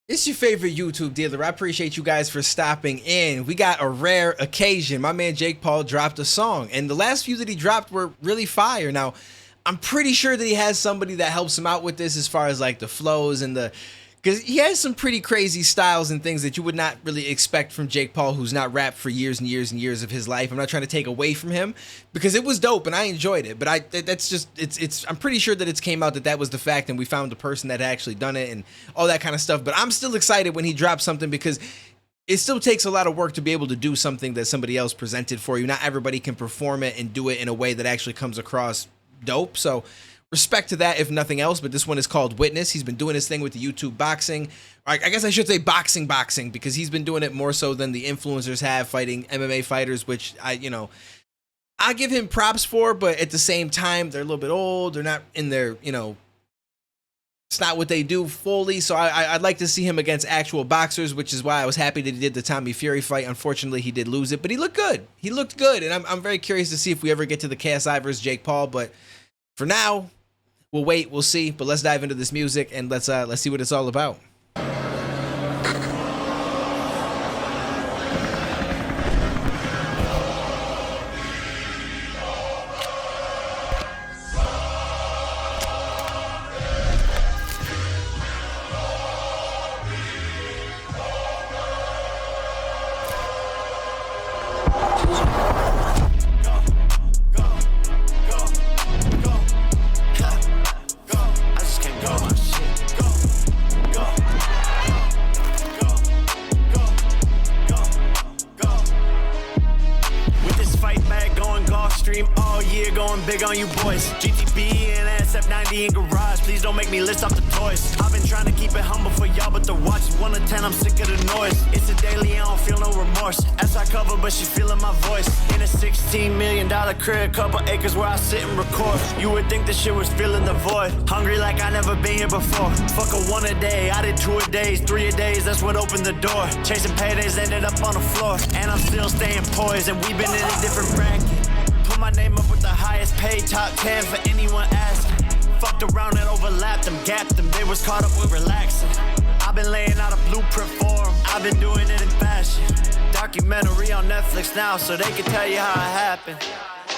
It's your favorite YouTube dealer. I appreciate you guys for stopping in. We got a rare occasion. My man Jake Paul dropped a song, and the last few that he dropped were really fire. Now, I'm pretty sure that he has somebody that helps him out with this as far as like the flows and because he has some pretty crazy styles and things that you would not really expect from Jake Paul, who's not rapped for years and years and years of his life. I'm not trying to take away from him because it was dope and I enjoyed it, but I'm pretty sure that it's came out that was the fact, and we found the person that had actually done it and all that kind of stuff. But I'm still excited when he drops something because it still takes a lot of work to be able to do something that somebody else presented for you. Not everybody can perform it and do it in a way that actually comes across dope. So respect to that, if nothing else, but this one is called Witness. He's been doing his thing with the YouTube boxing. I guess I should say boxing, because he's been doing it more so than the influencers have, fighting MMA fighters, which I give him props for, but at the same time, they're a little bit old. They're not in their, it's not what they do fully. So I'd like to see him against actual boxers, which is why I was happy that he did the Tommy Fury fight. Unfortunately, he did lose it, but he looked good. He looked good, and I'm very curious to see if we ever get to the KSI versus Jake Paul, but for now, we'll wait, we'll see, but let's dive into this music and let's see what it's all about. All year going big on you boys. GTB and SF90 in garage. Please don't make me list off the toys. I've been trying to keep it humble for y'all, but the watch is 1 to 10. I'm sick of the noise. It's a daily, I don't feel no remorse. As I cover, but she feeling my voice. In a $16 million crib, couple acres where I sit and record. You would think this shit was filling the void. Hungry like I never been here before. Fuck a 1 a day, I did 2 a days, 3 a days. That's what opened the door. Chasing paydays, ended up on the floor, and I'm still staying poised. And we've been in a different bracket. Put my name up with the highest paid, top 10 for anyone asking. Fucked around and overlapped them, gapped them, they was caught up with relaxing. I've been laying out a blueprint for them, I've been doing it in fashion. Documentary on Netflix now, so they can tell you how it happened.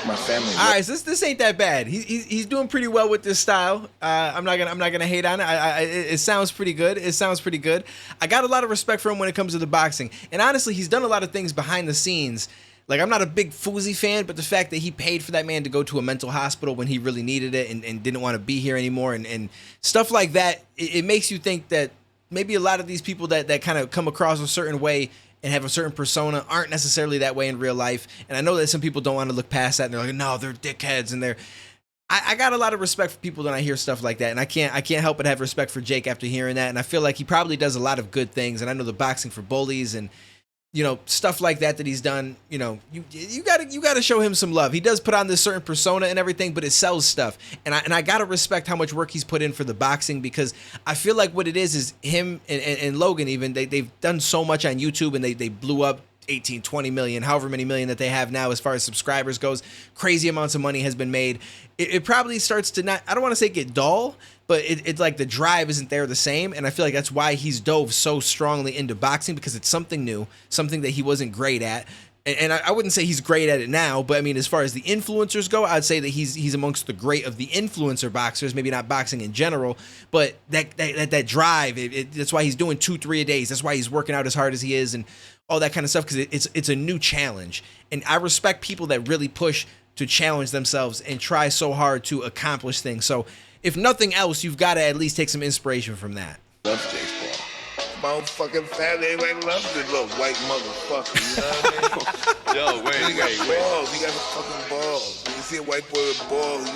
My family. All right, so this ain't that bad. He's doing pretty well with this style. I'm not gonna hate on it. It sounds pretty good. It sounds pretty good. I got a lot of respect for him when it comes to the boxing, and honestly, he's done a lot of things behind the scenes. Like, I'm not a big Fousey fan, but the fact that he paid for that man to go to a mental hospital when he really needed it and didn't want to be here anymore and stuff like that, it makes you think that maybe a lot of these people that kind of come across a certain way and have a certain persona aren't necessarily that way in real life. And I know that some people don't want to look past that, and they're like, no, they're dickheads, and I got a lot of respect for people when I hear stuff like that, and I can't help but have respect for Jake after hearing that, and I feel like he probably does a lot of good things, and I know the Boxing for Bullies and stuff like that he's done. You gotta show him some love. He does put on this certain persona and everything, but it sells stuff. And I gotta respect how much work he's put in for the boxing, because I feel like what it is him and Logan even, they've done so much on YouTube, and they blew up 18, 20 million, however many million that they have now as far as subscribers goes. Crazy amounts of money has been made. It probably starts to not, I don't want to say get dull, but it's like the drive isn't there the same, and I feel like that's why he's dove so strongly into boxing, because it's something new, something that he wasn't great at. And I wouldn't say he's great at it now, but I mean, as far as the influencers go, I'd say that he's amongst the great of the influencer boxers. Maybe not boxing in general, but that drive. That's why he's doing 2-3 a days. That's why he's working out as hard as he is, and all that kind of stuff, because it's a new challenge. And I respect people that really push to challenge themselves and try so hard to accomplish things. So if nothing else, you've got to at least take some inspiration from that. Love Jake Paul. Motherfucking fat ass, I love this little white motherfucker, you know what I mean? Yo, wait. He got balls, he got the fucking balls. When you see a white boy with balls,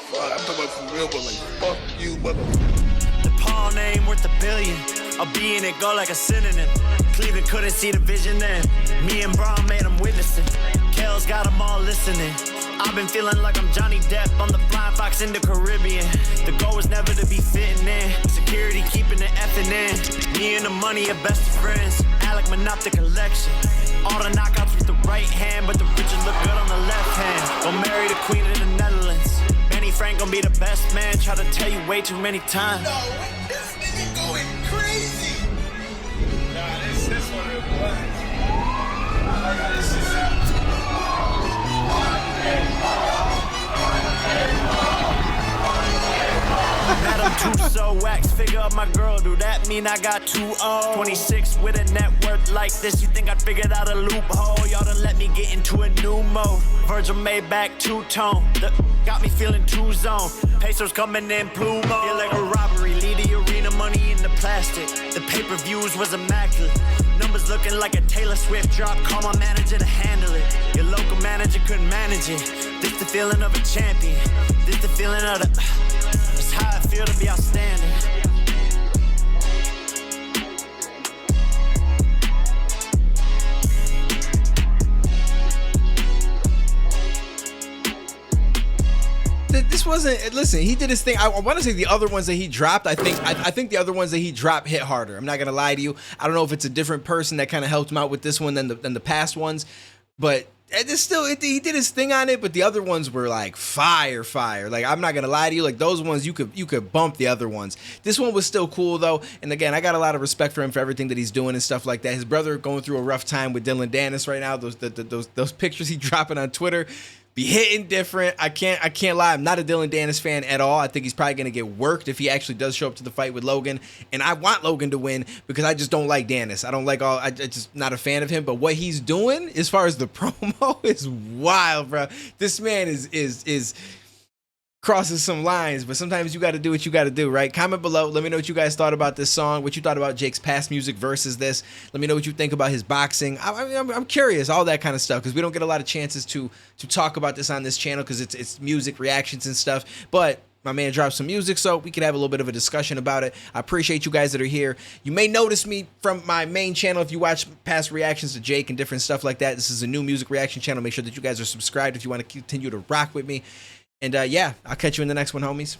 fuck, I'm talking about for real, but like, fuck you, motherfucker. The Paul name worth $1 billion. I'll be in it, go like a synonym. Cleveland couldn't see the vision then. Me and Braun made them witnessing. Kale's got them all listening. I've been feeling like I'm Johnny Depp on the Flying Fox in the Caribbean. The goal was never to be fitting in. Security keeping the effing in. Me and the money are best of friends. Alec Monop collection. All the knockouts with the right hand, but the riches look good on the left hand. Gonna marry the queen of the Netherlands. Benny Frank gonna be the best man. Try to tell you way too many times. No, this nigga going crazy. Two so wax, figure up my girl, do that mean I got 2 O's? 26 with a net worth like this, you think I figured out a loophole? Y'all done let me get into a new mode. Virgil Maybach two-tone, got me feeling two-zone. Pesos coming in Plumo. Feel like a robbery, lead the arena, money in the plastic. The pay-per-views was immaculate. Numbers looking like a Taylor Swift drop, call my manager to handle it. Your local manager couldn't manage it. This the feeling of a champion. This the feeling of the... It's how I feel to be outstanding. This wasn't, listen, he did his thing. I want to say the other ones that he dropped, I think the other ones that he dropped hit harder. I'm not going to lie to you. I don't know if it's a different person that kind of helped him out with this one than the past ones, but it's still, he did his thing on it, but the other ones were like fire. Like, I'm not going to lie to you. Like, those ones, you could bump the other ones. This one was still cool, though. And again, I got a lot of respect for him for everything that he's doing and stuff like that. His brother going through a rough time with Duanes right now. Those pictures he dropping on Twitter be hitting different. I can't lie. I'm not a Duanes fan at all. I think he's probably gonna get worked if he actually does show up to the fight with Logan. And I want Logan to win because I just don't like Duanes. I just not a fan of him. But what he's doing as far as the promo is wild, bro. This man is crosses some lines, but sometimes you got to do what you got to do, right? Comment below. Let me know what you guys thought about this song, what you thought about Jake's past music versus this. Let me know what you think about his boxing. I'm curious, all that kind of stuff, because we don't get a lot of chances to talk about this on this channel because it's music reactions and stuff. But my man dropped some music, so we could have a little bit of a discussion about it. I appreciate you guys that are here. You may notice me from my main channel if you watch past reactions to Jake and different stuff like that. This is a new music reaction channel. Make sure that you guys are subscribed if you want to continue to rock with me. And yeah, I'll catch you in the next one, homies.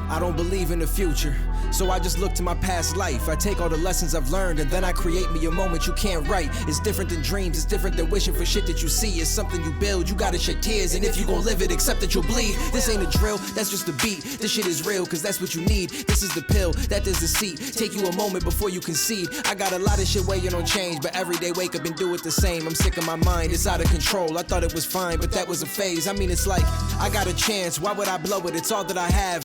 I don't believe in the future, so I just look to my past life. I take all the lessons I've learned and then I create me a moment you can't write. It's different than dreams, it's different than wishing for shit that you see. It's something you build, you gotta shed tears, and if you gon' live it, accept that you'll bleed. This ain't a drill, that's just a beat. This shit is real, cause that's what you need. This is the pill, that is the seat. Take you a moment before you concede. I got a lot of shit waiting on change, but every day wake up and do it the same. I'm sick of my mind, it's out of control. I thought it was fine, but that was a phase. I mean, it's like, I got a chance, why would I blow it? It's all that I have.